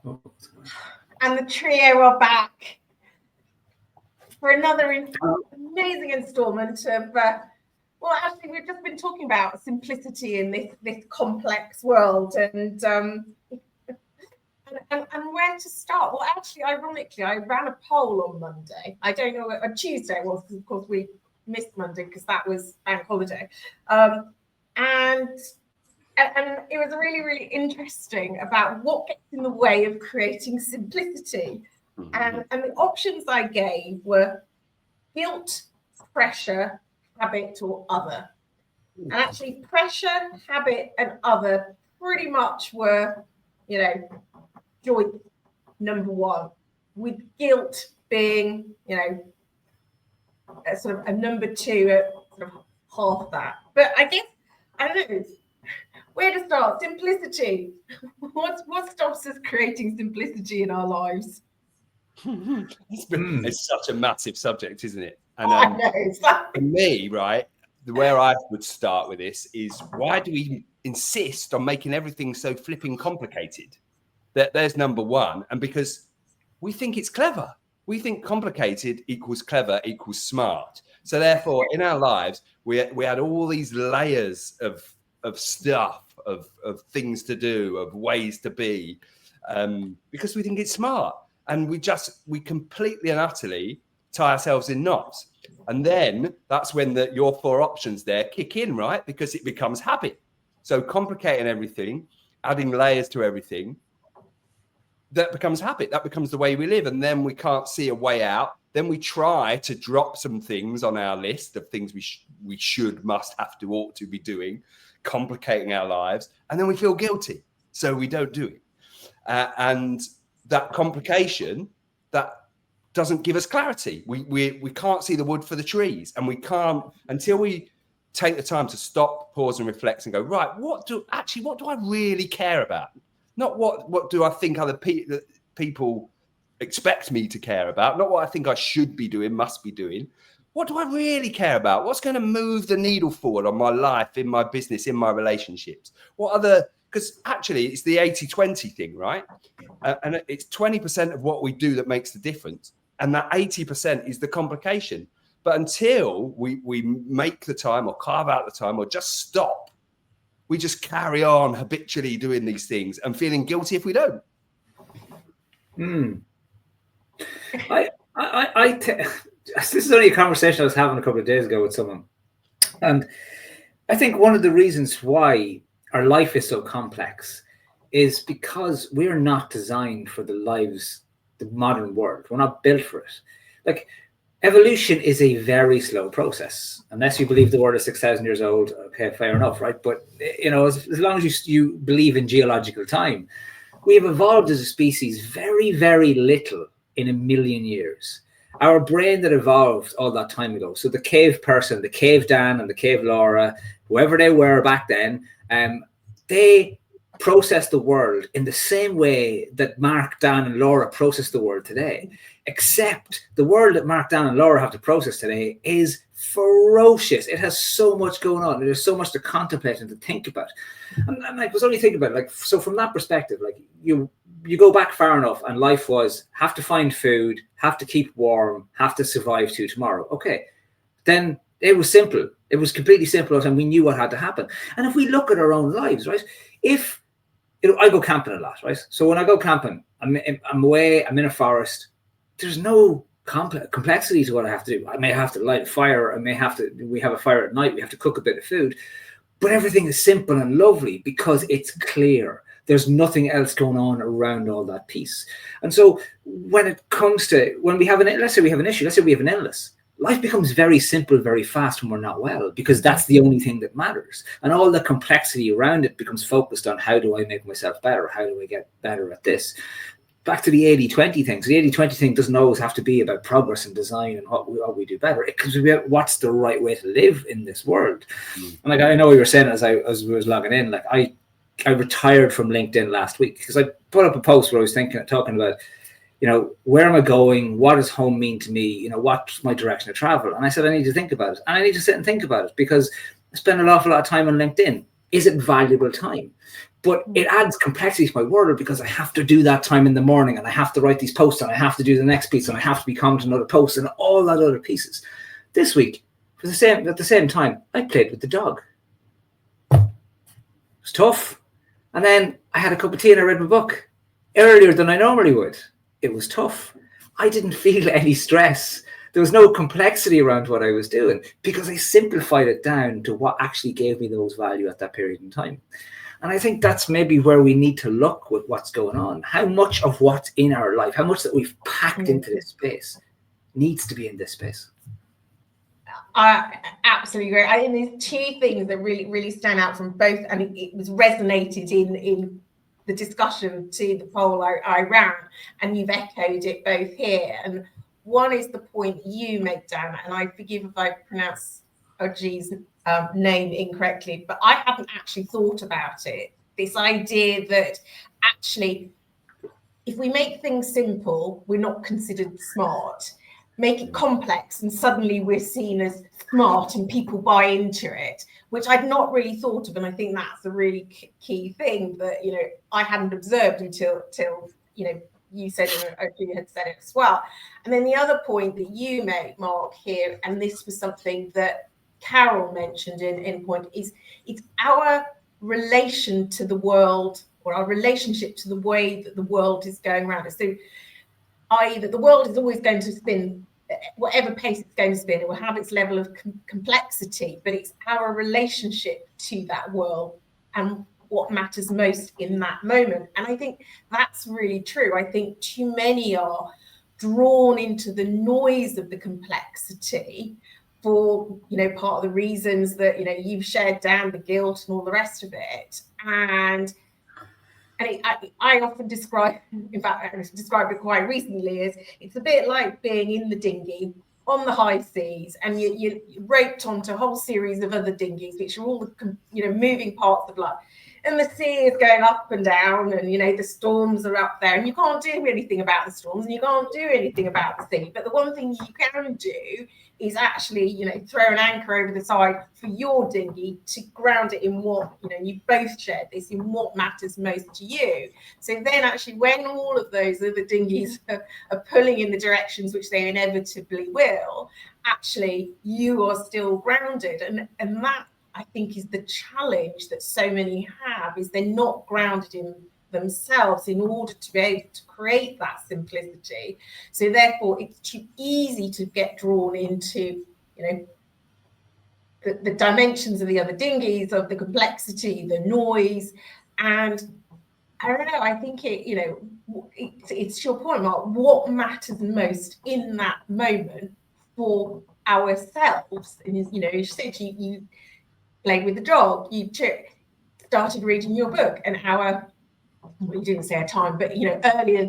And the trio are back for another amazing installment of, well, actually, we've just been talking about simplicity in this complex world and where to start. Well, actually, ironically, I ran a poll on Monday. I don't know, on Tuesday it was, because of course we missed Monday because that was bank holiday. And it was really, really interesting about what gets in the way of creating simplicity. And the options I gave were guilt, pressure, habit, or other. And actually, pressure, habit, and other pretty much were, joint number one, with guilt being, sort of a number two, sort of half that. But I guess, I don't know, where to start? Simplicity. What stops us creating simplicity in our lives? It's such a massive subject, isn't it? And I know, exactly. For me, right, where I would start with this is, why do we insist on making everything so flipping complicated? There's number one. And because we think it's clever. We think complicated equals clever equals smart. So therefore, in our lives, we had all these layers of stuff, of things to do, of ways to be, because we think it's smart. And we completely and utterly tie ourselves in knots. And then that's when your four options there kick in, right? Because it becomes habit. So complicating everything, adding layers to everything, that becomes habit. That becomes the way we live. And then we can't see a way out. Then we try to drop some things on our list of things we should, must, have to, ought to be doing, complicating our lives. And then we feel guilty. So we don't do it. And that complication, that doesn't give us clarity. We can't see the wood for the trees, and we can't until we take the time to stop, pause, and reflect, and go, right, what do I really care about? Not what do I think other people expect me to care about? Not what I think I should be doing, must be doing. What do I really care about? What's going to move the needle forward on my life, in my business, in my relationships? Because actually it's the 80-20 thing, right? And it's 20% of what we do that makes the difference. And that 80% is the complication. But until we make the time, or carve out the time, or just stop, we just carry on habitually doing these things and feeling guilty if we don't. This is only a conversation I was having a couple of days ago with someone. And I think one of the reasons why our life is so complex is because we're not designed for the modern world. We're not built for it. Like, evolution is a very slow process. Unless you believe the world is 6,000 years old, okay, fair enough, right? But, as long as you believe in geological time, we have evolved as a species very, very little in 1 million years. Our brain that evolved all that time ago, so the cave person, the cave Dan and the cave Laura, whoever they were back then, they process the world in the same way that Mark, Dan, and Laura process the world today. Except the world that Mark, Dan, and Laura have to process today is ferocious. It has so much going on. There's so much to contemplate and to think about. And I was only thinking about it, like, so from that perspective, like you go back far enough, and life was have to find food, have to keep warm, have to survive to tomorrow. Okay, then it was simple. It was completely simple, and we knew what had to happen. And if we look at our own lives, right? If I go camping a lot, right? So when I go camping, I'm away, I'm in a forest. There's no complexity to what I have to do. I may have to light a fire. We have a fire at night. We have to cook a bit of food. But everything is simple and lovely because it's clear. There's nothing else going on around all that piece. And so when it comes to, let's say we have an issue, let's say we have an illness, life becomes very simple, very fast when we're not well, because that's the only thing that matters. And all the complexity around it becomes focused on, how do I make myself better? How do I get better at this? Back to the 80-20 thing. So the 80-20 thing doesn't always have to be about progress and design and what we do better. It comes about what's the right way to live in this world. And like, I know you were saying as we was logging in, like I retired from LinkedIn last week because I put up a post where I was talking about, where am I going? What does home mean to me? What's my direction of travel? And I said, I need to think about it. And I need to sit and think about it because I spend an awful lot of time on LinkedIn. Is it valuable time? But it adds complexity to my world because I have to do that time in the morning, and I have to write these posts, and I have to do the next piece, and I have to be commenting on other posts and all that other pieces. This week, at the same time, I played with the dog. It was tough. And then I had a cup of tea and I read my book earlier than I normally would. It was tough. I didn't feel any stress. There was no complexity around what I was doing because I simplified it down to what actually gave me the most value at that period in time. And I think that's maybe where we need to look with what's going on. How much of what's in our life, how much that we've packed into this space needs to be in this space. I absolutely agree. I think there's two things that really stand out from both, and it was resonated in the discussion to the poll I ran, and you've echoed it both here. And one is the point you make, Dan, and I forgive if I pronounce Oji's name incorrectly, but I hadn't actually thought about it. This idea that actually, if we make things simple, we're not considered smart. Make it complex, and suddenly we're seen as smart, and people buy into it, which I'd not really thought of. And I think that's a really key thing that, you know, I hadn't observed until you know, you said it, or you had said it as well. And then the other point that you make, Mark, here, and this was something that Carol mentioned in point, is it's our relation to the world, or our relationship to the way that the world is going around us. So, i.e. that the world is always going to spin, whatever pace it's going to spin, it will have its level of complexity, but it's our relationship to that world and what matters most in that moment. And I think that's really true. I think too many are drawn into the noise of the complexity for, you know, part of the reasons that, you know, you've shared, down the guilt and all the rest of it. And I often describe, in fact, I described it quite recently, as it's a bit like being in the dinghy on the high seas, and you're roped onto a whole series of other dinghies, which are all the, you know, moving parts of life. And the sea is going up and down, and, you know, the storms are up there, and you can't do anything about the storms, and you can't do anything about the sea. But the one thing you can do is actually, you know, throw an anchor over the side for your dinghy to ground it in what, you know, you both shared this, in what matters most to you. So then actually, when all of those other dinghies are pulling in the directions which they inevitably will, actually you are still grounded. And that, I think, is the challenge that so many have, is they're not grounded in themselves in order to be able to create that simplicity. So therefore it's too easy to get drawn into, you know, the dimensions of the other dinghies, of the complexity, the noise. And I don't know, I think it, you know, it's your point, Mark, what matters most in that moment for ourselves. And, you know, you said you played with the dog, you started reading your book, and well, you didn't say a time, but, you know, earlier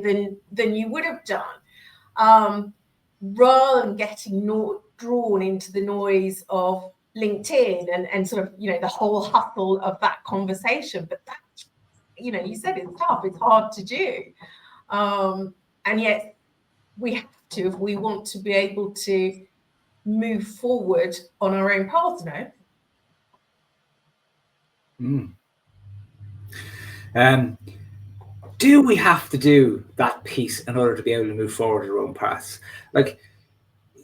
than you would have done, rather than getting drawn into the noise of LinkedIn and sort of, you know, the whole hustle of that conversation. But that, you know, you said it's tough, it's hard to do, and yet we have to, if we want to be able to move forward on our own paths, no? Do we have to do that piece in order to be able to move forward our own paths? Like,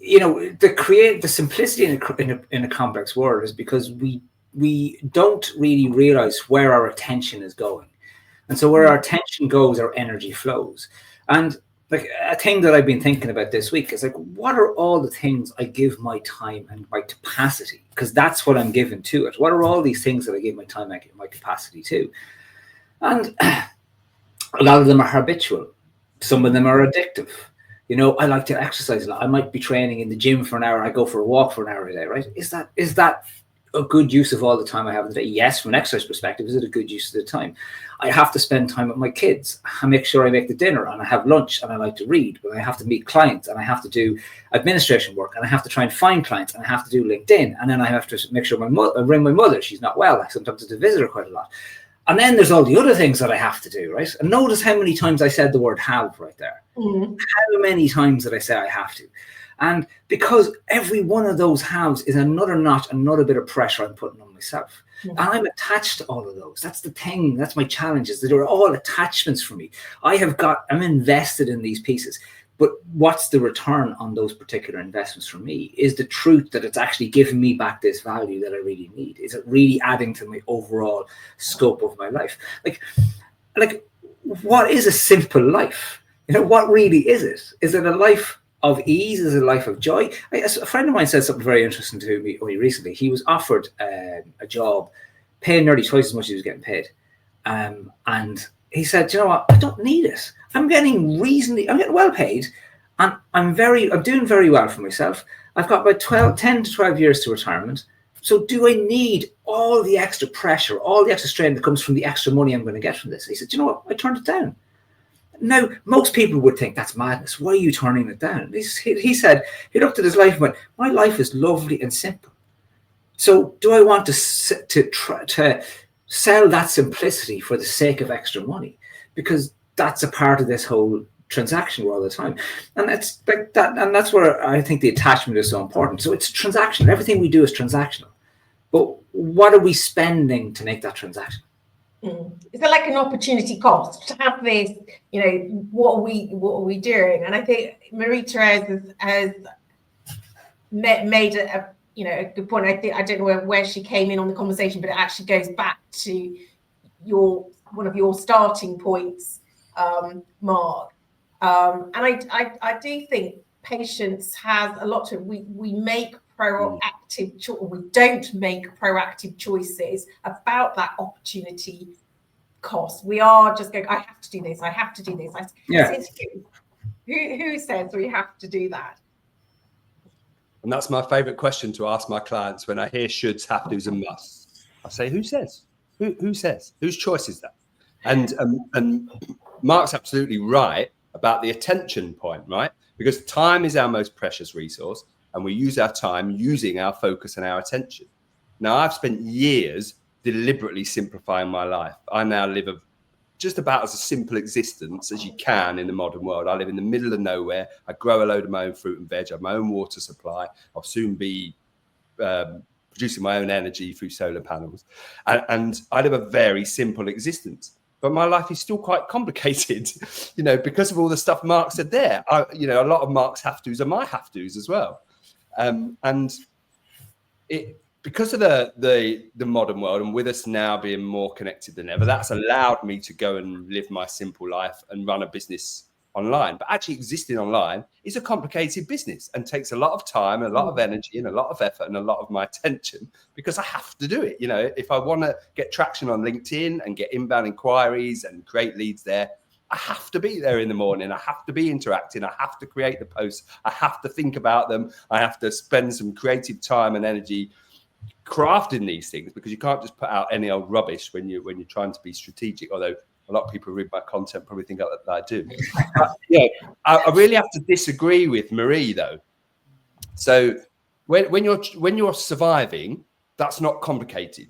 you know, the simplicity in a complex world is because we don't really realize where our attention is going. And so where our attention goes, our energy flows. And like, a thing that I've been thinking about this week is, like, what are all the things I give my time and my capacity? Because that's what I'm given to it. What are all these things that I give my time and my capacity to? And a lot of them are habitual. Some of them are addictive. You know, I like to exercise a lot. I might be training in the gym for an hour. I go for a walk for an hour a day, right? Is that a good use of all the time I have in the day? Yes, from an exercise perspective, is it a good use of the time? I have to spend time with my kids. I make sure I make the dinner, and I have lunch, and I like to read, but I have to meet clients, and I have to do administration work, and I have to try and find clients, and I have to do LinkedIn, and then I have to make sure I ring my mother. She's not well. I sometimes have to visit her quite a lot. And then there's all the other things that I have to do, right? And notice how many times I said the word have right there. How many times did I say I have to? And because every one of those haves is another notch, another bit of pressure I'm putting on myself. And I'm attached to all of those. That's the thing. That's my challenge, is that they're all attachments for me. I'm invested in these pieces. But what's the return on those particular investments for me is the truth that it's actually giving me back this value that I really need. Is it really adding to my overall scope of my life? Like what is a simple life? What really is it? Is it a life of ease? Is it a life of joy? A friend of mine said something very interesting to me recently. He was offered a job paying nearly twice as much as he was getting paid. And he said, you know what? I don't need it. I'm getting well paid, and I'm doing very well for myself. I've got about 10 to 12 years to retirement. So do I need all the extra pressure, all the extra strain that comes from the extra money I'm going to get from this? He said, you know what? I turned it down. Now, most people would think that's madness. Why are you turning it down? He said, he looked at his life and went, my life is lovely and simple. So do I want to sell that simplicity for the sake of extra money? Because that's a part of this whole transaction all the time. And that's like that, and that's where I think the attachment is so important. So it's transactional. Everything we do is transactional. But what are we spending to make that transaction? Is there like an opportunity cost to have this? What are we doing? And I think Marie-Therese has made a good point. I don't know where she came in on the conversation, but it actually goes back to one of your starting points, Mark. And I do think patience has a lot to it. We make proactive we don't make proactive choices about that opportunity cost. We are just going, I have to do this, I have to do this. Who says we have to do that? And that's my favorite question to ask my clients when I hear shoulds, have tos, and musts. I say, who says? Who says? Whose choice is that? And Mark's absolutely right about the attention point, right? Because time is our most precious resource, and we use our time using our focus and our attention. Now, I've spent years deliberately simplifying my life. I now live just about as a simple existence as you can in the modern world. I live in the middle of nowhere. I grow a load of my own fruit and veg. I have my own water supply. I'll soon be producing my own energy through solar panels. And I live a very simple existence. But my life is still quite complicated, because of all the stuff Mark said there. A lot of Mark's have-tos are my have-tos as well. And because of the modern world, and with us now being more connected than ever, that's allowed me to go and live my simple life and run a business online. But actually existing online is a complicated business and takes a lot of time, a lot of energy, and a lot of effort, and a lot of my attention, because I have to do it. If I want to get traction on LinkedIn and get inbound inquiries and create leads there, I have to be there in the morning. I have to be interacting. I have to create the posts. I have to think about them. I have to spend some creative time and energy crafting these things, because you can't just put out any old rubbish when you're trying to be strategic. Although a lot of people who read my content probably think that I do. I really have to disagree with Marie though. So when you're surviving, that's not complicated.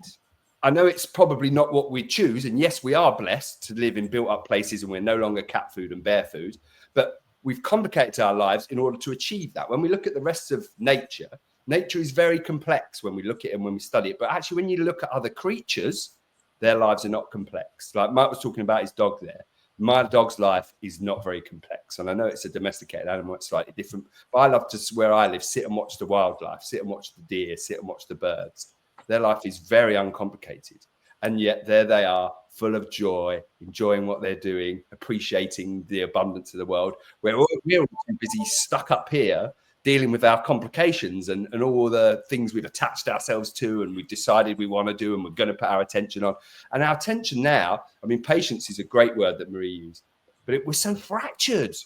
I know it's probably not what we choose, and yes, we are blessed to live in built-up places, and we're no longer cat food and bear food. But we've complicated our lives in order to achieve that. When we look at the rest of nature is very complex when we look at it and when we study it. But actually, when you look at other creatures, their lives are not complex. Like Mark was talking about his dog there. My dog's life is not very complex. And I know it's a domesticated animal, it's slightly different. But I love to, where I live, sit and watch the wildlife, sit and watch the deer, sit and watch the birds. Their life is very uncomplicated. And yet there they are, full of joy, enjoying what they're doing, appreciating the abundance of the world. We're all too busy stuck up here dealing with our complications and all the things we've attached ourselves to and we've decided we want to do and we're going to put our attention on. And our attention now, patience is a great word that Marie used, but it was so fractured.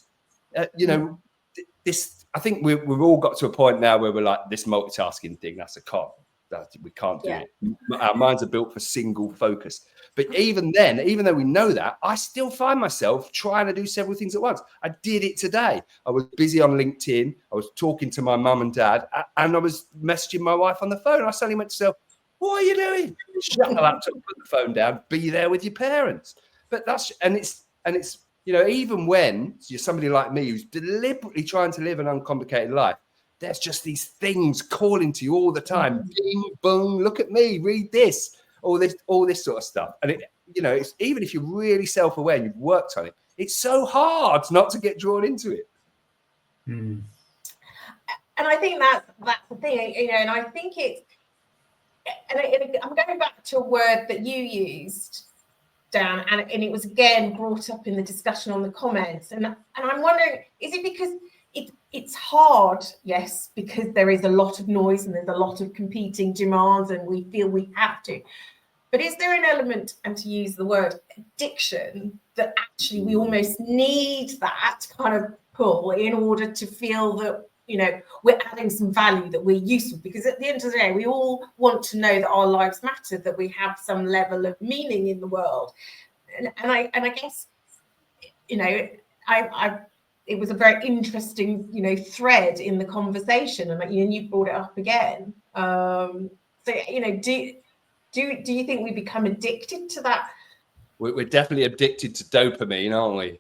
I think we've all got to a point now where we're like, this multitasking thing, that's a con. We can't do it. Our minds are built for single focus. But even then, even though we know that, I still find myself trying to do several things at once. I did it today. I was busy on LinkedIn. I was talking to my mum and dad, and I was messaging my wife on the phone. I suddenly went to myself, what are you doing? Shut the laptop, put the phone down, be there with your parents. But it's even when you're somebody like me who's deliberately trying to live an uncomplicated life, there's just these things calling to you all the time. Bing, boom, look at me, read this. all this sort of stuff. And it, you know, it's, even if you're really self-aware and you've worked on it, it's so hard not to get drawn into it. Mm. And I think that's the thing, you know, and I think it's, and I'm going back to a word that you used, Dan, and it was again brought up in the discussion on the comments. And I'm wondering, is it because it's hard? Yes, because there is a lot of noise and there's a lot of competing demands and we feel we have to. But is there an element, and to use the word addiction, that actually we almost need that kind of pull in order to feel that, you know, we're adding some value, that we're useful? Because at the end of the day, we all want to know that our lives matter, that we have some level of meaning in the world. And I guess, you know, it was a very interesting, you know, thread in the conversation, and you brought it up again. So, you know, do you think we become addicted to that? We're definitely addicted to dopamine, aren't we?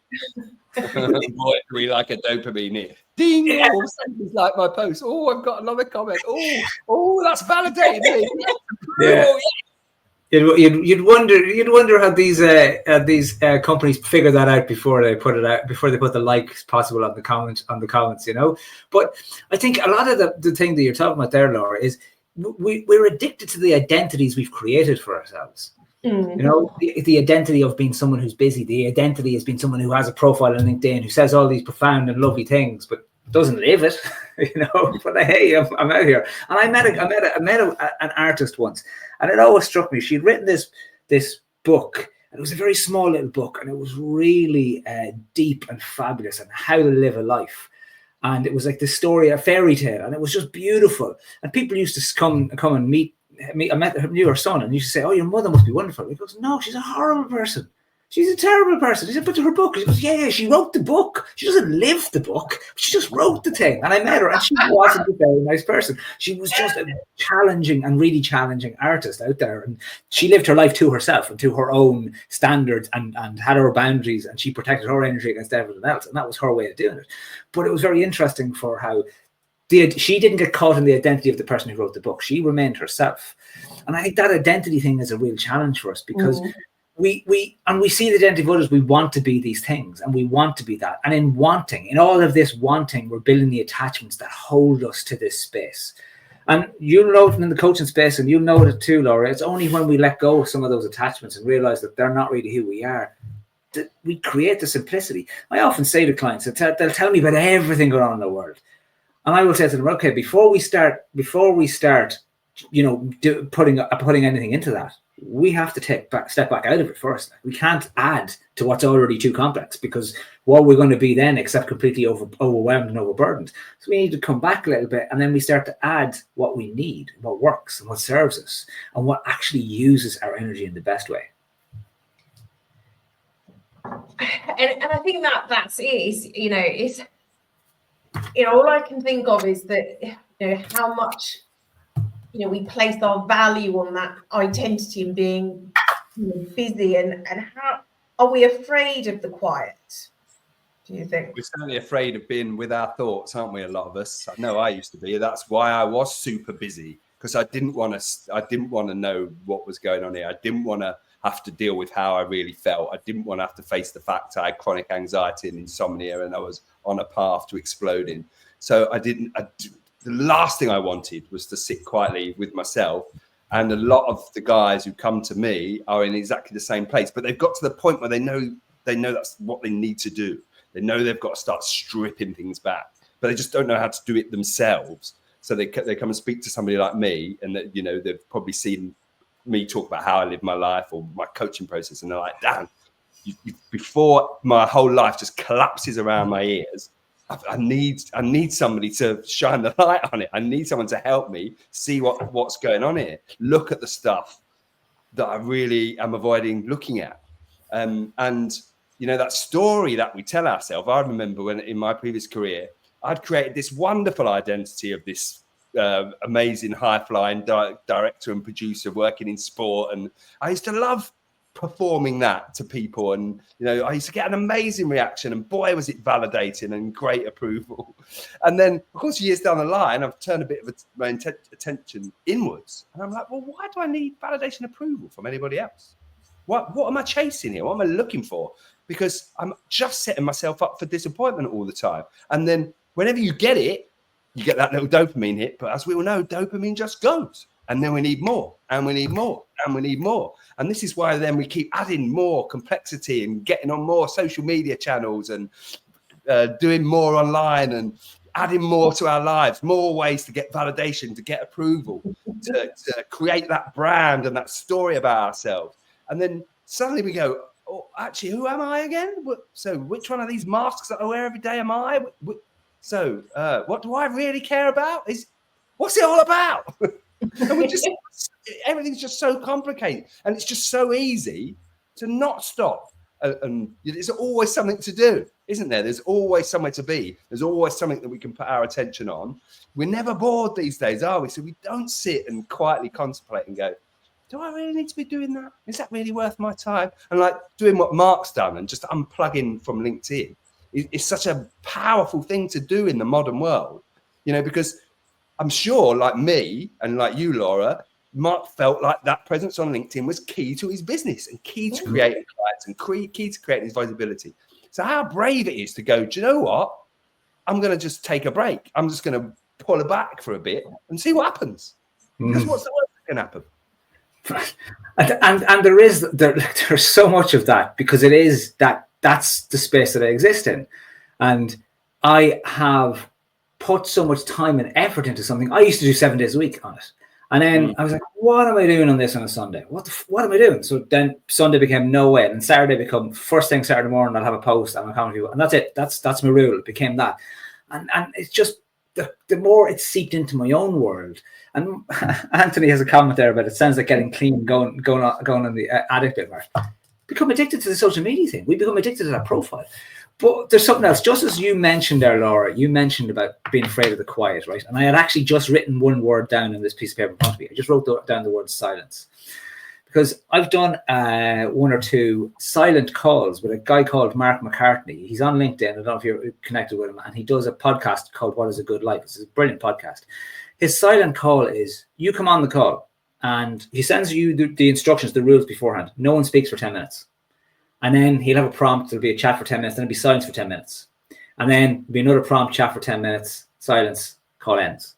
Boy, we like a dopamine hit. Ding! Yeah. Oh, somebody's like my post. Oh, I've got another comment. Oh, that's validated me. Yeah. Oh, You'd wonder how these companies figure that out before they put it out, before they put the likes possible on the comments, you know. But I think a lot of the thing that you're talking about there, Laura, is we're addicted to the identities we've created for ourselves. You know, the identity of being someone who's busy, the identity as being someone who has a profile on LinkedIn, who says all these profound and lovely things, but doesn't live it, you know. But hey, I'm out here. And I met an artist once, and it always struck me. She'd written this book, and it was a very small little book, and it was really deep and fabulous, and how to live a life. And it was like this story, a fairy tale, and it was just beautiful. And people used to come and meet. I knew her son, and used to say, "Oh, your mother must be wonderful." He goes, "No, she's a horrible person. She's a terrible person." He said, "But to her book," she goes, "Yeah, she wrote the book. She doesn't live the book. She just wrote the thing." And I met her, and she wasn't a very nice person. She was just a challenging and really challenging artist out there, and she lived her life to herself and to her own standards, and had her boundaries, and she protected her energy against everything else, and that was her way of doing it. But it was very interesting for how she didn't get caught in the identity of the person who wrote the book. She remained herself. And I think that identity thing is a real challenge for us, because we see the identity of others. We want to be these things, and we want to be that. And in all of this wanting, we're building the attachments that hold us to this space. And you'll know it in the coaching space, and you'll know it too, Laura. It's only when we let go of some of those attachments and realize that they're not really who we are, that we create the simplicity. I often say to clients that they'll tell me about everything going on in the world. And I will say to them, okay, before we start, you know, putting anything into that, we have to step back out of it first. We can't add to what's already too complex, because what we're going to be then, except completely overwhelmed and overburdened. So we need to come back a little bit, and then we start to add what we need, what works, and what serves us, and what actually uses our energy in the best way. And I think that's it. You know, it's, you know, all I can think of is that, you know, how much, you know, we place our value on that identity and being, you know, busy, and how are we afraid of the quiet, do you think? We're certainly afraid of being with our thoughts, aren't we? A lot of us. I know I used to be. That's why I was super busy, because I didn't want to know what was going on here. I didn't want to have to deal with how I really felt. I didn't want to have to face the fact I had chronic anxiety and insomnia, and I was on a path to exploding. So the last thing I wanted was to sit quietly with myself. And a lot of the guys who come to me are in exactly the same place, but they've got to the point where they know that's what they need to do. They know they've got to start stripping things back, but they just don't know how to do it themselves. So they come and speak to somebody like me, and that, you know, they've probably seen me talk about how I live my life or my coaching process, and they're like, "Dan, before my whole life just collapses around my ears, I need somebody to shine the light on it. I need someone to help me see what's going on here. Look at the stuff that I really am avoiding looking at." And you know, that story that we tell ourselves. I remember when in my previous career, I'd created this wonderful identity of this amazing high-flying director and producer working in sport, and I used to love performing that to people, and I used to get an amazing reaction, and boy was it validating and great approval. And then of course years down the line I've turned a bit of my attention inwards, and I'm like, well, why do I need validation approval from anybody else? What am I chasing here? What am I looking for? Because I'm just setting myself up for disappointment all the time. And then whenever you get it, you get that little dopamine hit, but as we all know, dopamine just goes. And then we need more, and we need more, and we need more. And this is why then we keep adding more complexity and getting on more social media channels and doing more online and adding more to our lives, more ways to get validation, to get approval, to create that brand and that story about ourselves. And then suddenly we go, oh, actually, who am I again? So which one of these masks that I wear every day am I? So what do I really care about? What's it all about? And everything's just so complicated, and it's just so easy to not stop. And there's always something to do, isn't there? There's always somewhere to be. There's always something that we can put our attention on. We're never bored these days, are we? So we don't sit and quietly contemplate and go, do I really need to be doing that? Is that really worth my time? And like doing what Mark's done and just unplugging from LinkedIn is such a powerful thing to do in the modern world, because I'm sure, like me and like you, Laura, Mark felt like that presence on LinkedIn was key to his business and key to creating clients and key to creating his visibility. So how brave it is to go, do you know what? I'm going to just take a break. I'm just going to pull it back for a bit and see what happens. Because what's the worst that can happen? And there's so much of that, because it is that's the space that I exist in. And I have put so much time and effort into something. I used to do 7 days a week on it. And then I was like, what am I doing on this on a Sunday? What am I doing? So then Sunday became no way. And Saturday become first thing Saturday morning, I'll have a post and I'll comment people. And that's it. That's my rule. It became that. And it's just the more it's seeped into my own world. And Anthony has a comment there about it sounds like getting clean, going on the addict bit. Become addicted to the social media thing. We become addicted to that profile. But there's something else. Just as you mentioned there, Laura, you mentioned about being afraid of the quiet, right? And I had actually just written one word down in this piece of paper in front of me. I just wrote down the word silence. Because I've done one or two silent calls with a guy called Mark McCartney. He's on LinkedIn. I don't know if you're connected with him. And he does a podcast called What is a Good Life? It's a brilliant podcast. His silent call is, you come on the call and he sends you the instructions, the rules beforehand. No one speaks for 10 minutes. And then he'll have a prompt. There'll be a chat for 10 minutes. Then there'll be silence for 10 minutes. And then there'll be another prompt, chat for 10 minutes, silence, call ends.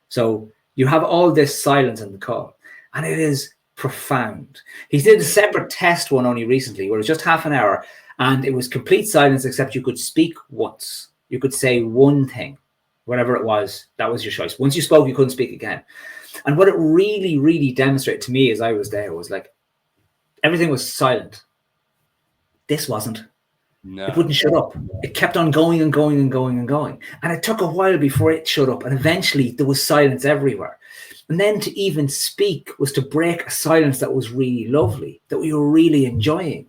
So you have all this silence in the call. And it is profound. He did a separate test one only recently where it was just half an hour. And it was complete silence, except you could speak once. You could say one thing, whatever it was. That was your choice. Once you spoke, you couldn't speak again. And what it really, really demonstrated to me as I was there was like, everything was silent. This wasn't. No. It wouldn't shut up. It kept on going and going and going and going. And it took a while before it shut up. And eventually there was silence everywhere. And then to even speak was to break a silence that was really lovely, that we were really enjoying.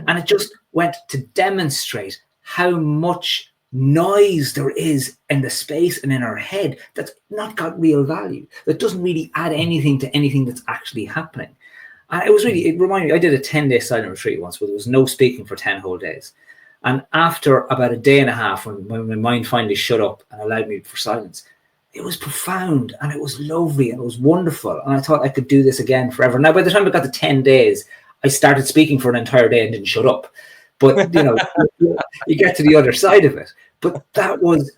And it just went to demonstrate how much noise there is in the space and in our head that's not got real value, that doesn't really add anything to anything that's actually happening. And it reminded me, I did a 10-day silent retreat once where there was no speaking for 10 whole days. And after about a day and a half, when my mind finally shut up and allowed me for silence, it was profound and it was lovely and it was wonderful. And I thought I could do this again forever. Now, by the time I got to 10 days, I started speaking for an entire day and didn't shut up. But, you get to the other side of it. But that was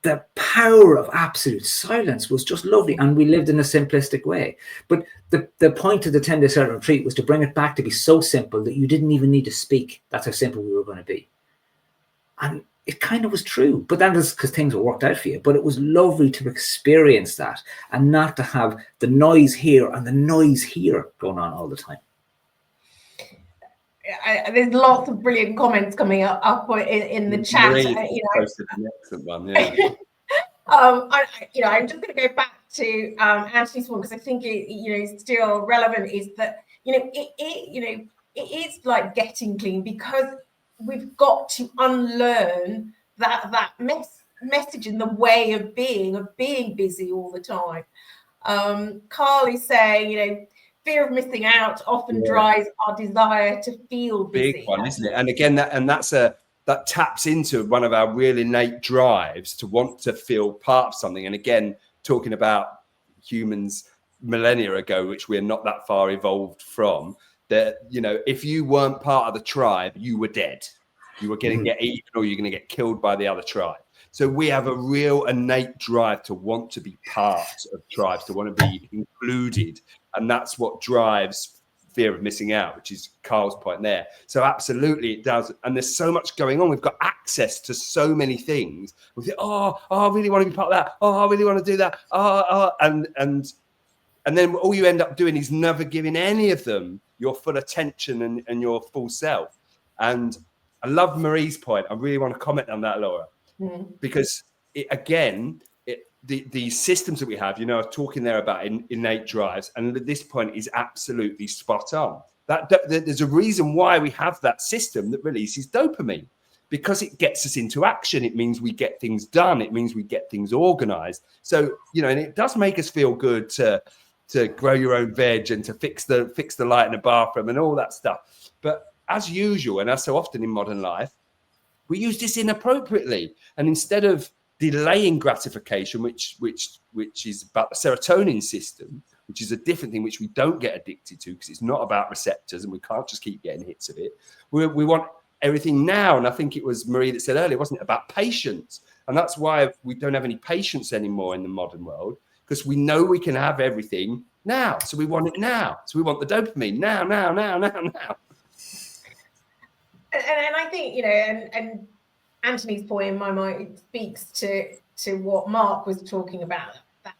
the power of absolute silence was just lovely. And we lived in a simplistic way. But the point of the 10-day silent retreat was to bring it back to be so simple that you didn't even need to speak. That's how simple we were going to be. And it kind of was true. But that is because things were worked out for you. But it was lovely to experience that and not to have the noise here and the noise here going on all the time. There's lots of brilliant comments coming up in the chat. Posted an excellent one, yeah. I'm just going to go back to Anthony's one because I think it still relevant. Is that it is like getting clean because we've got to unlearn that message in the way of being busy all the time. Carl is saying, fear of missing out often drives our desire to feel busy. Big one, isn't it? And again, that taps into one of our real innate drives to want to feel part of something. And again, talking about humans millennia ago, which we're not that far evolved from, that, you know, if you weren't part of the tribe, you were dead. You were going to get eaten, or you're going to get killed by the other tribe. So we have a real innate drive to want to be part of tribes, to want to be included. And that's what drives fear of missing out, which is Carl's point there. So absolutely it does. And there's so much going on. We've got access to so many things. We think, oh, I really want to be part of that. Oh, I really want to do that. And then all you end up doing is never giving any of them your full attention and your full self. And I love Marie's point. I really want to comment on that, Laura, because the systems that we have, you know, talking there about innate drives, and at this point is absolutely spot on. There's a reason why we have that system that releases dopamine, because it gets us into action. It means we get things done. It means we get things organized. So, you know, and it does make us feel good to grow your own veg and to fix the light in the bathroom and all that stuff. But as usual, and as so often in modern life, we use this inappropriately. And instead of delaying gratification, which is about the serotonin system, which is a different thing which we don't get addicted to because it's not about receptors and we can't just keep getting hits of it. We want everything now. And I think it was Marie that said earlier, wasn't it, about patience? And that's why we don't have any patience anymore in the modern world, because we know we can have everything now. So we want it now. So we want the dopamine now. And I think, you know, and Anthony's point in my mind speaks to what Mark was talking about, that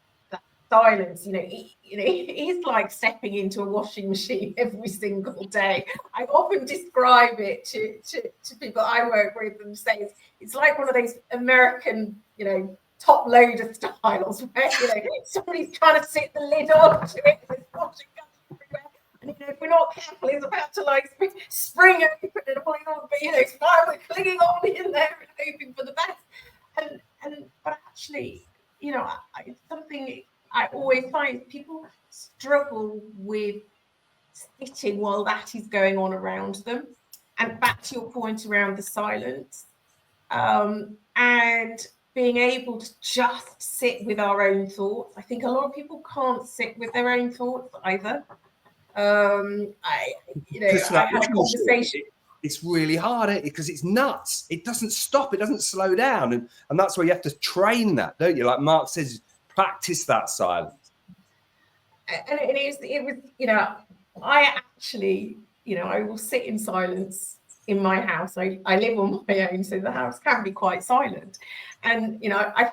silence. You know, he's like stepping into a washing machine every single day. I often describe it to people I work with and say it's like one of those American, you know, top loader styles where, you know, somebody's trying to sit the lid onto it and it's washing everywhere. And, you know, if we're not careful, it's about to like spring open and all, you know, it's fine, we're clinging on in there and hoping for the best. But actually, you know, it's something I always find people struggle with sitting while that is going on around them. And back to your point around the silence, and being able to just sit with our own thoughts. I think a lot of people can't sit with their own thoughts either. I had a conversation. It's really hard because it's nuts. It doesn't stop. It doesn't slow down. And that's where you have to train that, don't you? Like Mark says, practice that silence. And it was, you know, I actually, you know, I will sit in silence in my house. I live on my own, so the house can be quite silent. And, you know, I've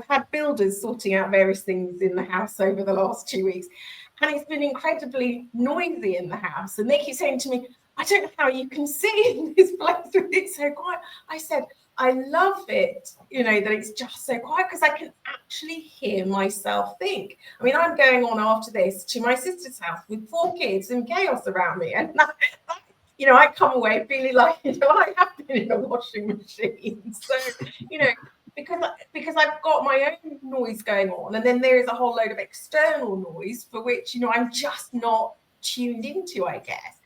had builders sorting out various things in the house over the last 2 weeks. And it's been incredibly noisy in the house. And they keep saying to me, I don't know how you can sit in this place with it so quiet. I said, I love it, you know, that it's just so quiet because I can actually hear myself think. I mean, I'm going on after this to my sister's house with 4 kids and chaos around me. And that, you know, I come away feeling like, you know, I have been in a washing machine. So, you know, because I've got my own noise going on, and then there is a whole load of external noise for which, you know, I'm just not tuned into, I guess.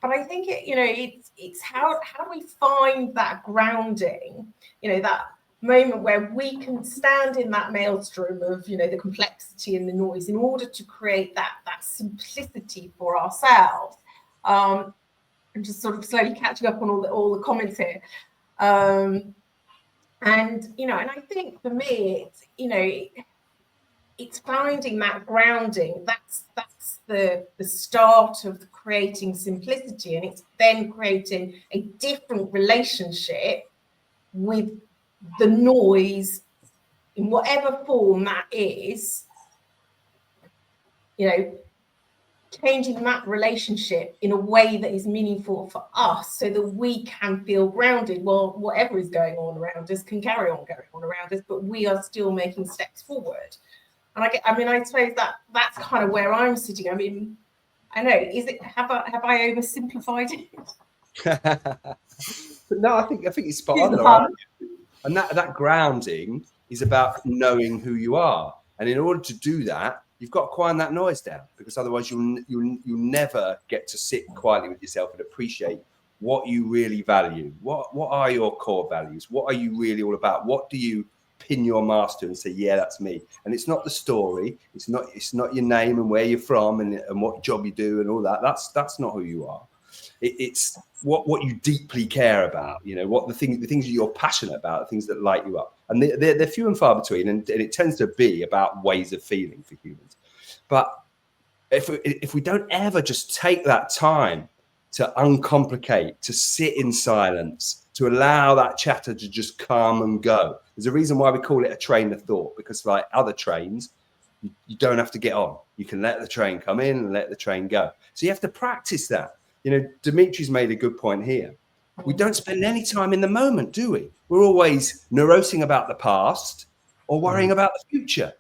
But I think it's how do we find that grounding, you know, that moment where we can stand in that maelstrom of, you know, the complexity and the noise in order to create that simplicity for ourselves. I'm just sort of slowly catching up on all the comments here. And, you know, and I think for me, it's, you know, it's finding that grounding. That's the start of creating simplicity. And it's then creating a different relationship with the noise in whatever form that is, you know, changing that relationship in a way that is meaningful for us so that we can feel grounded. Well, whatever is going on around us can carry on going on around us, but we are still making steps forward. And I suppose that's kind of where I'm sitting. I mean, I know, have I oversimplified it? No, I think it's spot on. Right? And that grounding is about knowing who you are. And in order to do that, you've got to quiet that noise down, because otherwise you'll never get to sit quietly with yourself and appreciate what you really value. What are your core values? What are you really all about? What do you pin your mask to and say, yeah, that's me? And it's not the story. It's not your name and where you're from and what job you do and all that. That's not who you are. It's what you deeply care about, you know, what the things that you're passionate about, the things that light you up. And they're few and far between, and it tends to be about ways of feeling for humans. But if we don't ever just take that time to uncomplicate, to sit in silence, to allow that chatter to just come and go. There's a reason why we call it a train of thought, because like other trains, you don't have to get on. You can let the train come in and let the train go. So you have to practice that. You know, Dimitri's made a good point here. We don't spend any time in the moment, do we? We're always neurosing about the past or worrying about the future.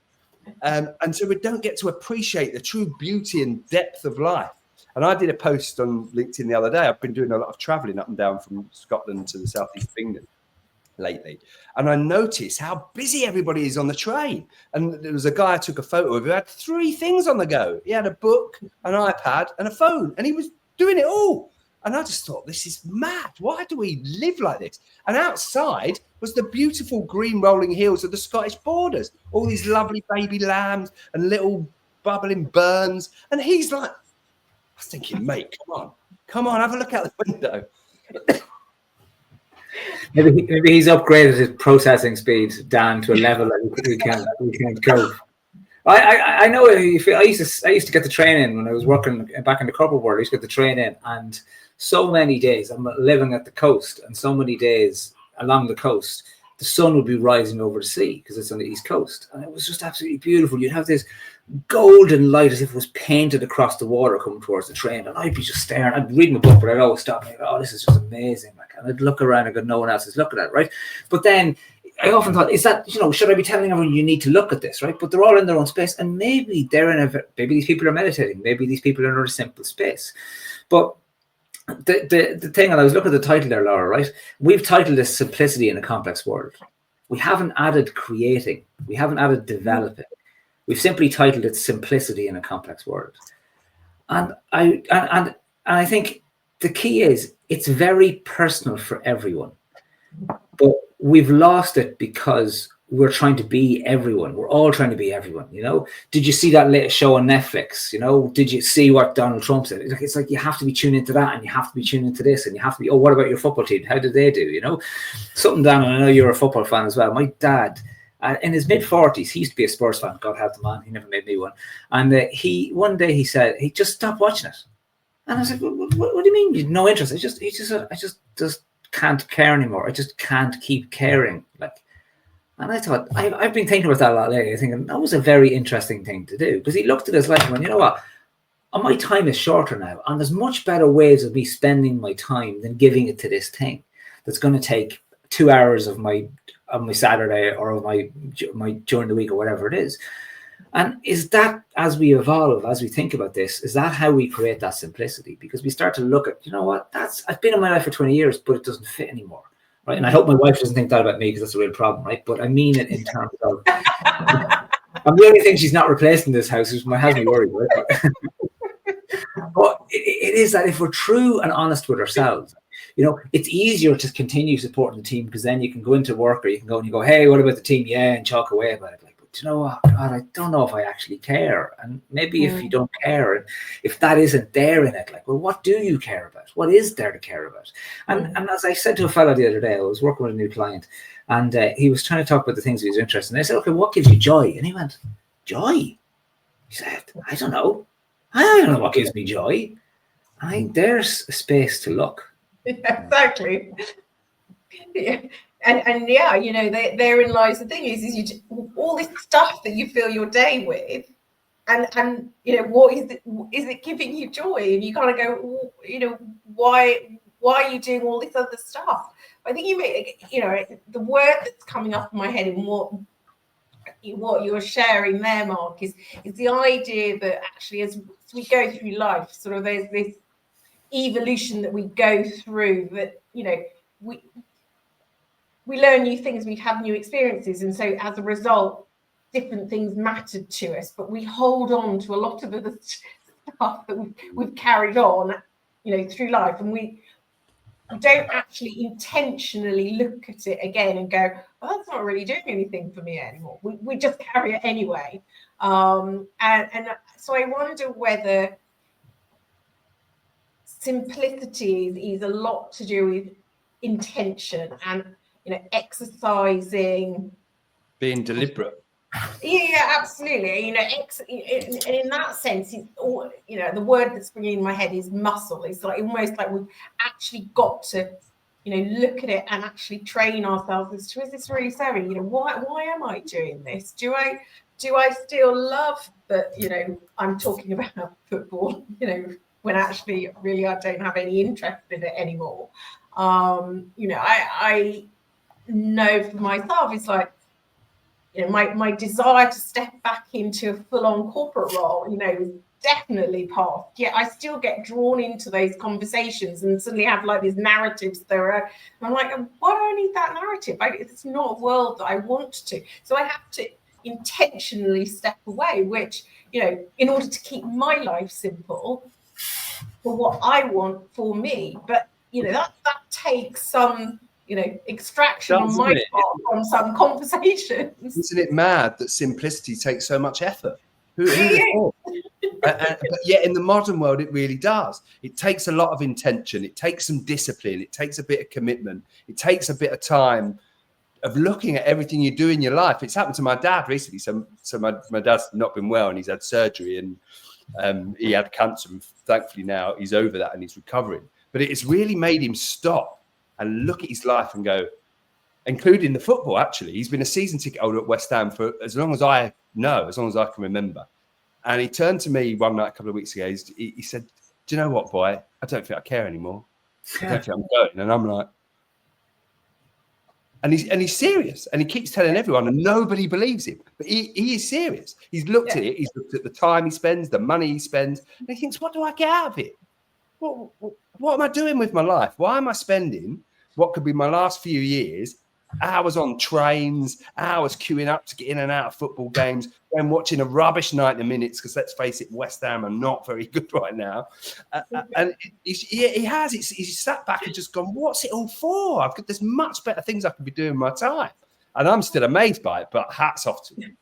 And so we don't get to appreciate the true beauty and depth of life. And I did a post on LinkedIn the other day. I've been doing a lot of traveling up and down from Scotland to the southeast of England lately. And I noticed how busy everybody is on the train. And there was a guy I took a photo of who had 3 things on the go. He had a book, an iPad, and a phone. And he was doing it all. And I just thought, this is mad. Why do we live like this? And outside was the beautiful green rolling hills of the Scottish borders. All these lovely baby lambs and little bubbling burns. And he's like, I was thinking, mate, come on, have a look out the window. Maybe he's upgraded his processing speed down to a level that we can't cope. I know how you feel. I used to get the train in when I was working back in the corporate world. I used to get the train in, and so many days I'm living at the coast, and so many days along the coast, the sun would be rising over the sea because it's on the east coast, and it was just absolutely beautiful. You'd have this golden light as if it was painted across the water coming towards the train, and I'd be just staring. I'd read my book, but I'd always stop and go, "Oh, this is just amazing!" Like, and I'd look around and go, "No one else is looking at it, right?" But then I often thought, is that, you know, should I be telling everyone you need to look at this, right? But they're all in their own space, and maybe maybe these people are meditating, maybe these people are in a simple space. But the thing, and I was looking at the title there, Laura, right? We've titled this "Simplicity in a Complex World." We haven't added creating, we haven't added developing. We've simply titled it "Simplicity in a Complex World." And I think the key is it's very personal for everyone. But we've lost it because we're trying to be everyone. We're all trying to be everyone, you know? Did you see that latest show on Netflix? You know, did you see what Donald Trump said? It's like you have to be tuned into that, and you have to be tuned into this, and you have to be, oh, what about your football team? How did they do? You know, something down, and I know you're a football fan as well. My dad, in his mid-40s, he used to be a Spurs fan. God help the man. He never made me one. And one day he said, he just stopped watching it. And I was like, what do you mean? You've no interest? He just said, I just can't care anymore. I just can't keep caring. Like, and I thought, I've been thinking about that a lot lately. Thinking that was a very interesting thing to do, because he looked at his life and went, you know what? My time is shorter now, and there's much better ways of me spending my time than giving it to this thing that's going to take 2 hours of my Saturday or of my during the week or whatever it is. And is that, as we evolve, as we think about this, is that how we create that simplicity? Because we start to look at, you know what, I've been in my life for 20 years, but it doesn't fit anymore, right? And I hope my wife doesn't think that about me, because that's a real problem, right? But I mean it in terms of, and the only thing she's not replacing this house has me worried, right? But it is that if we're true and honest with ourselves, you know, it's easier to continue supporting the team, because then you can go into work, or you can go and you go, hey, what about the team? Yeah, and chalk away about it. Like, but you know what, God, I don't know if I actually care. And maybe if you don't care, and if that isn't there in it, like, well, what do you care about? What is there to care about? And as I said to a fellow the other day, I was working with a new client, and he was trying to talk about the things he was interested in. I said, okay, what gives you joy? And he went, joy? He said, I don't know what gives me joy. I think there's a space to look. Yeah, exactly. Yeah. And yeah, you know, therein lies the thing is you all this stuff that you fill your day with, and you know, what is it giving you joy? And you kind of go, you know, why are you doing all this other stuff? I think you know, the word that's coming up in my head and what you're sharing there, Mark, is the idea that actually as we go through life, sort of there's this evolution that we go through, that, you know, we learn new things, we have new experiences, and so as a result different things mattered to us, but we hold on to a lot of other stuff that we've carried on, through life, and we don't actually intentionally look at it again and go, oh, that's not really doing anything for me anymore. We just carry it anyway. And so I wonder whether simplicity is a lot to do with intention and, exercising. Being deliberate. Yeah, absolutely. In that sense, it's all, the word that's bringing in my head is muscle. It's like almost like we've actually got to, look at it and actually train ourselves as to, is this really serving? Why am I doing this? Do I still love that? I'm talking about football. When actually, really, I don't have any interest in it anymore. I know for myself, it's like, my desire to step back into a full-on corporate role, is definitely past. Yeah, I still get drawn into those conversations and suddenly have like these narratives there. I'm like, why do I need that narrative? It's not a world that I want to. So I have to intentionally step away, which, in order to keep my life simple for what I want for me. But, that takes some extraction on my part from some conversations. Isn't it mad that simplicity takes so much effort? Who thought? But yet in the modern world, it really does. It takes a lot of intention. It takes some discipline. It takes a bit of commitment. It takes a bit of time of looking at everything you do in your life. It's happened to my dad recently. So my dad's not been well and he's had surgery and he had cancer. And thankfully now he's over that and he's recovering. But it's really made him stop and look at his life and go, including the football, actually. He's been a season ticket holder at West Ham for as long as I know, as long as I can remember. And he turned to me one night a couple of weeks ago. He said, do you know what, boy? I don't think I care anymore. I don't think I'm going. And I'm like, and he's serious. And he keeps telling everyone and nobody believes him. But he is serious. He's looked at it. He's looked at the time he spends, the money he spends. And he thinks, what do I get out of it? What am I doing with my life? Why am I spending what could be my last few years, hours on trains, hours queuing up to get in and out of football games, and watching a rubbish 90 minutes, because let's face it, West Ham are not very good right now. And he's sat back and just gone, what's it all for? There's much better things I could be doing with my time. And I'm still amazed by it, but hats off to him.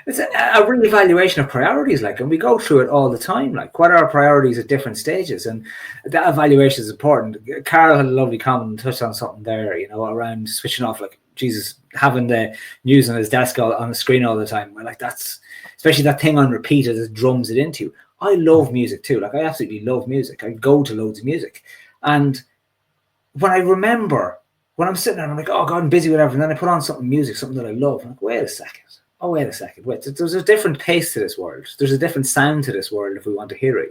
It's a reevaluation of priorities, and we go through it all the time. What are our priorities at different stages? And that evaluation is important. Carol had a lovely comment and touched on something there, around switching off, Jesus, having the news on his desk on the screen all the time. That's, especially that thing on repeat as it drums it into you. I love music too. I absolutely love music. I go to loads of music. And when I remember, when I'm sitting there, I'm like, oh God, I'm busy, whatever. And then I put on something that I love. I'm like, wait a second. There's a different pace to this world. There's a different sound to this world if we want to hear it,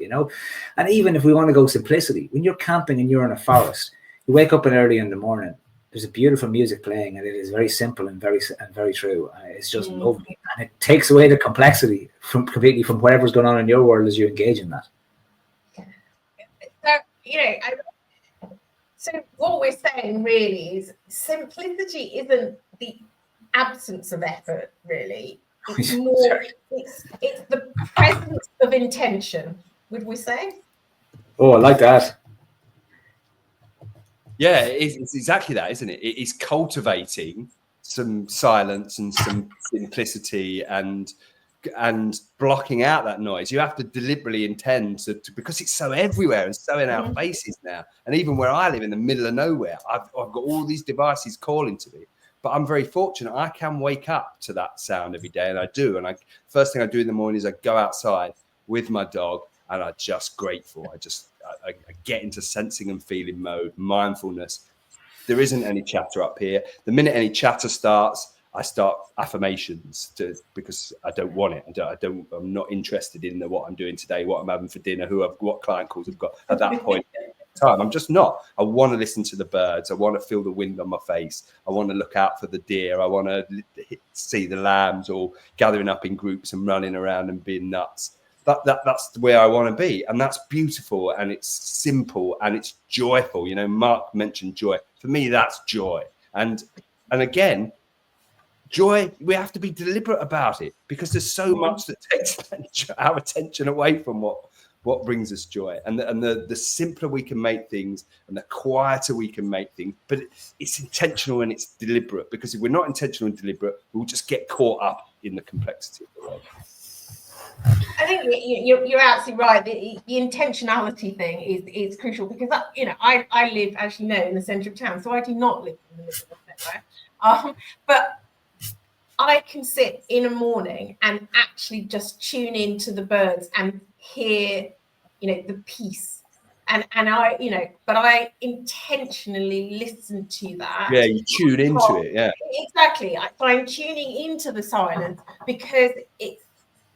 And even if we want to go simplicity, when you're camping and you're in a forest, you wake up early in the morning, there's a beautiful music playing and it is very simple and very true. It's just lovely. And it takes away the complexity completely from whatever's going on in your world as you engage in that. So what we're saying really is simplicity isn't the absence of effort, really. It's more, it's the presence of intention, would we say? Oh, I like that. Yeah, it's exactly that, isn't it? It is cultivating some silence and some simplicity and blocking out that noise. You have to deliberately intend to because it's so everywhere and so in our faces now. And even where I live in the middle of nowhere, I've got all these devices calling to me. But I'm very fortunate. I can wake up to that sound every day, and I do. And first thing I do in the morning is I go outside with my dog, and I'm just grateful. I get into sensing and feeling mode, mindfulness. There isn't any chatter up here. The minute any chatter starts, I start affirmations because I don't want it. I'm not interested in what I'm doing today, what I'm having for dinner, what client calls I've got at that point. Time. I'm just not. I want to listen to the birds. I want to feel the wind on my face. I want to look out for the deer. I want to see the lambs all gathering up in groups and running around and being nuts. That's where I want to be, and that's beautiful, and it's simple, and it's joyful. Mark mentioned joy. For me, that's joy. And again, Joy, we have to be deliberate about it, because there's so much that takes our attention away from what brings us joy. And the simpler we can make things, and the quieter we can make things, but it's intentional and it's deliberate, because if we're not intentional and deliberate, we'll just get caught up in the complexity of the world. I think you're absolutely right. The intentionality thing is crucial, because I live, as you know, in the centre of town, so I do not live in the middle of nowhere. But I can sit in a morning and actually just tune into the birds and hear, the peace, and I, but I intentionally listen to that. Yeah, you tune into it. Yeah, exactly. I'm tuning into the silence, because it's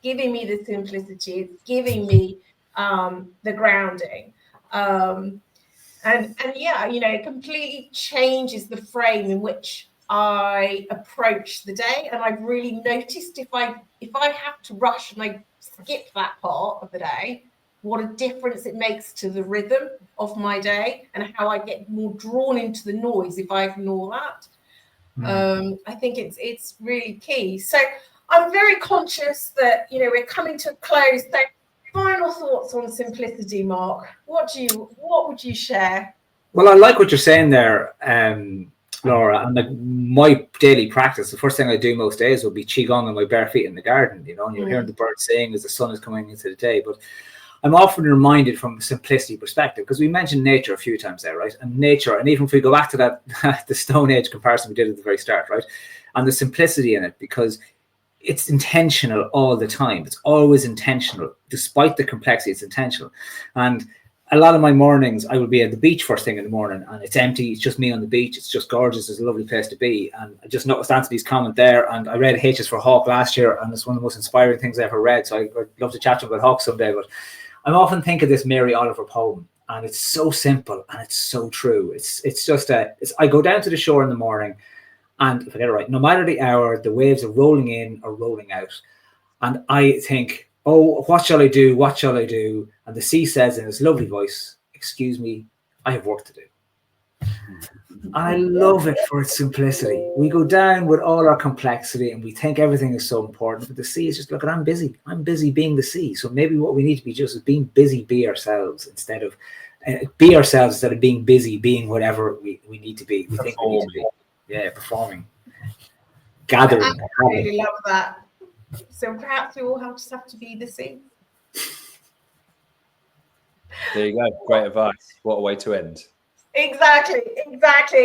giving me the simplicity, it's giving me the grounding, and yeah, it completely changes the frame in which I approach the day. And I've really noticed if I have to rush and I skip that part of the day, what a difference it makes to the rhythm of my day, and how I get more drawn into the noise if I ignore that. I think it's really key. So I'm very conscious that we're coming to a close. So final thoughts on simplicity, Mark. What would you share? Well, I like what you're saying there, Laura. And like my daily practice, the first thing I do most days will be qigong on my bare feet in the garden. And you're hearing the birds sing as the sun is coming into the day. But I'm often reminded from a simplicity perspective, because we mentioned nature a few times there, right? And nature, and even if we go back to that the Stone Age comparison we did at the very start, right? And the simplicity in it, because it's intentional all the time. It's always intentional, despite the complexity. It's intentional. And a lot of my mornings, I would be at the beach first thing in the morning, and it's empty. It's just me on the beach. It's just gorgeous. It's a lovely place to be. And I just noticed Anthony's comment there, and I read H is for Hawk last year, and it's one of the most inspiring things I ever read. So I'd love to chat to him about Hawk someday. But I often think of this Mary Oliver poem, and it's so simple and it's so true. It's just I go down to the shore in the morning, and if I get it right, no matter the hour, the waves are rolling in or rolling out, and I think, oh, what shall I do? What shall I do? And the sea says in its lovely voice, excuse me, I have work to do. I love it for its simplicity. We go down with all our complexity and we think everything is so important, but the sea is just, look, I'm busy. I'm busy being the sea. So maybe what we need to be just is being busy, be ourselves instead of being busy, being whatever we need to be. We think we need to be. Yeah, performing. Gathering. I really love that. So perhaps we all just have to be the sea. There you go. Great advice. What a way to end. Exactly.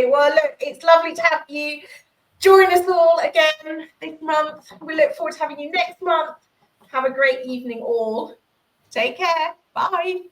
Well, look, it's lovely to have you join us all again this month. We look forward to having you next month. Have a great evening all. Take care. Bye.